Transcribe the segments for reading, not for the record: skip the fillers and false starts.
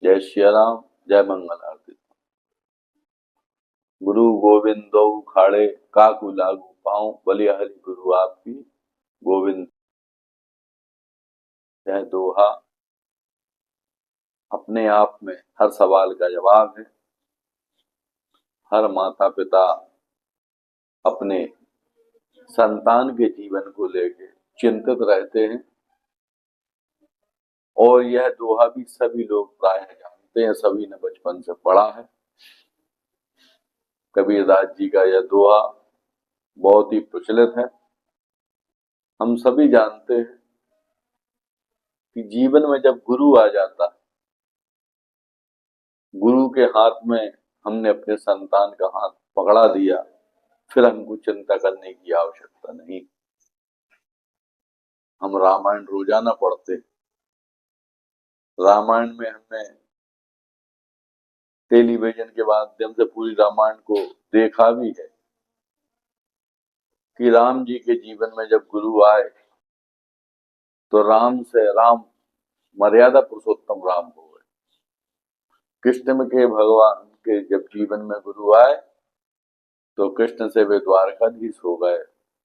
जय श्री राम, जय मंगल आरती। गुरु गोविंद दो खाड़े, काकू लागू पाऊं, बलिहारी गुरु आपकी गोविंद। यह दोहा अपने आप में हर सवाल का जवाब है। हर माता पिता अपने संतान के जीवन को लेकर चिंतित रहते हैं और यह दोहा भी सभी लोग प्राय जानते हैं, सभी ने बचपन से पढ़ा है। कबीरदास जी का यह दोहा बहुत ही प्रचलित है। हम सभी जानते हैं कि जीवन में जब गुरु आ जाता है, गुरु के हाथ में हमने अपने संतान का हाथ पकड़ा दिया, फिर हमको चिंता करने की आवश्यकता नहीं। हम रामायण रोजाना पढ़ते, रामायण में हमने टेलीविजन के माध्यम से पूरी रामायण को देखा भी है कि राम जी के जीवन में जब गुरु आए तो राम से राम मर्यादा पुरुषोत्तम राम हो गए। कृष्ण के भगवान के जब जीवन में गुरु आए तो कृष्ण से वे द्वारकाधीश हो गए,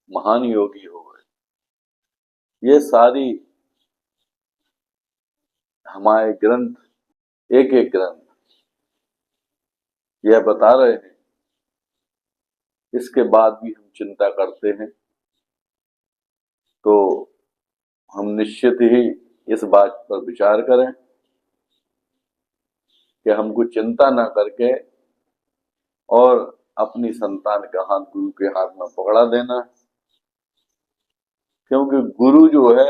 महान योगी हो गए। ये सारी हमारे ग्रंथ, एक एक ग्रंथ यह बता रहे हैं। इसके बाद भी हम चिंता करते हैं तो हम निश्चित ही इस बात पर विचार करें कि हमको चिंता न करके और अपनी संतान का हाथ गुरु के हाथ में पकड़ा देना है। क्योंकि गुरु जो है,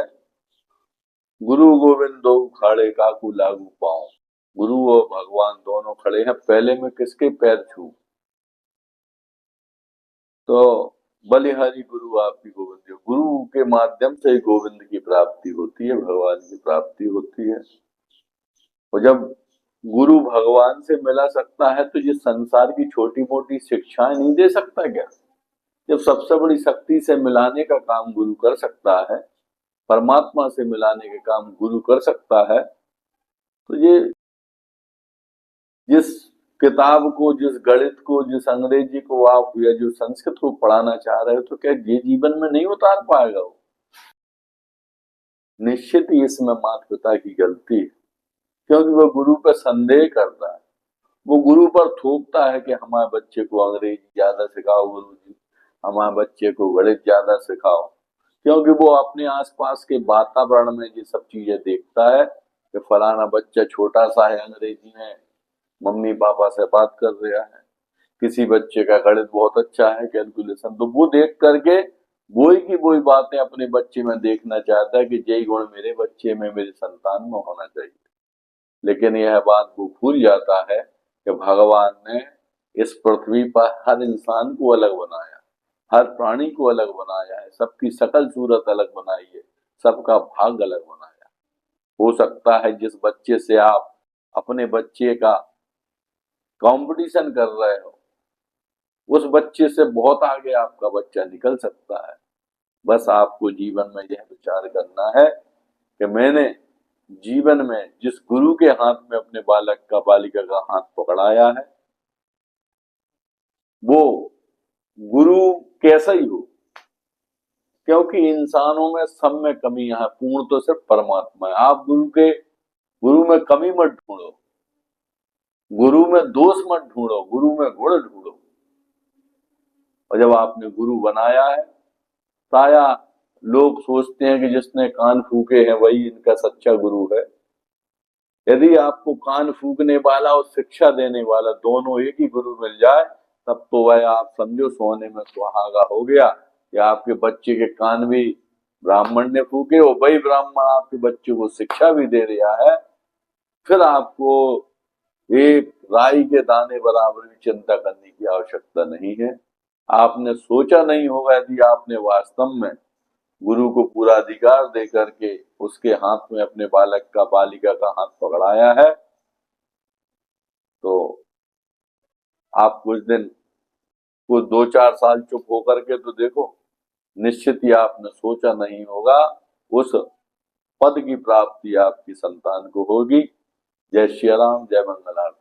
गुरु गोविंद दो खाड़े, काकू लागू पाऊं। गुरु और भगवान दोनों खड़े हैं, पहले में किसके पैर छू? तो बलिहारी गुरु आपकी गोविंद। गुरु के माध्यम से गोविंद की प्राप्ति होती है, भगवान की प्राप्ति होती है। और जब गुरु भगवान से मिला सकता है तो ये संसार की छोटी मोटी शिक्षाएं नहीं दे सकता क्या? जब सबसे बड़ी शक्ति से मिलाने का काम गुरु कर सकता है, परमात्मा से मिलाने का काम गुरु कर सकता है, तो ये जिस किताब को, जिस गणित को, जिस अंग्रेजी को आप या जो संस्कृत को पढ़ाना चाह रहे हो, तो क्या ये जीवन में नहीं उतार पाएगा वो? निश्चित ही इसमें माता पिता की गलती है, क्योंकि वो गुरु पर संदेह करता है। वो गुरु पर थोपता है कि हमारे बच्चे को अंग्रेजी ज्यादा सिखाओ गुरु जी, हमारे बच्चे को गणित ज्यादा सिखाओ, क्योंकि वो अपने आसपास के वातावरण में ये सब चीजें देखता है कि फलाना बच्चा छोटा सा है, अंग्रेजी में मम्मी पापा से बात कर रहा है, किसी बच्चे का गणित बहुत अच्छा है, कैलकुलेशन, तो वो देख करके वही की वही बातें अपने बच्चे में देखना चाहता है कि यही गुण मेरे बच्चे में, मेरे संतान में होना चाहिए। लेकिन यह बात वो भूल जाता है कि भगवान ने इस पृथ्वी पर हर इंसान को अलग बनाया, हर प्राणी को अलग बनाया है, सबकी शकल सूरत अलग बनाई है, सबका भाग अलग बनाया। हो सकता है जिस बच्चे से आप अपने बच्चे का कंपटीशन कर रहे हो, उस बच्चे से बहुत आगे आपका बच्चा निकल सकता है। बस आपको जीवन में यह विचार करना है कि मैंने जीवन में जिस गुरु के हाथ में अपने बालक का, बालिका का हाथ पकड़ाया है, वो गुरु कैसा ही हो, क्योंकि इंसानों में सब में कमी है, पूर्ण तो सिर्फ परमात्मा है। आप गुरु में कमी मत ढूंढो, गुरु में दोष मत ढूंढो, गुरु में गुण ढूंढो। और जब आपने गुरु बनाया है, ताया लोग सोचते हैं कि जिसने कान फूके हैं वही इनका सच्चा गुरु है। यदि आपको कान फूकने वाला और शिक्षा देने वाला दोनों एक ही गुरु मिल जाए, तब तो वह आप समझो सोने में सुहागा हो गया। या आपके बच्चे के कान भी ब्राह्मण ने फूके और वही ब्राह्मण आपके बच्चे को शिक्षा भी दे रहा है, फिर आपको एक राई के दाने बराबर भी चिंता करने की आवश्यकता नहीं है। आपने सोचा नहीं होगा, यदि आपने वास्तव में गुरु को पूरा अधिकार दे करके उसके हाथ में अपने बालक का, बालिका का हाथ पकड़ाया है, तो आप कुछ 2-4 साल चुप होकर के तो देखो, निश्चित ही आपने सोचा नहीं होगा उस पद की प्राप्ति आपकी संतान को होगी। जय श्री राम, जय मंगल आरती।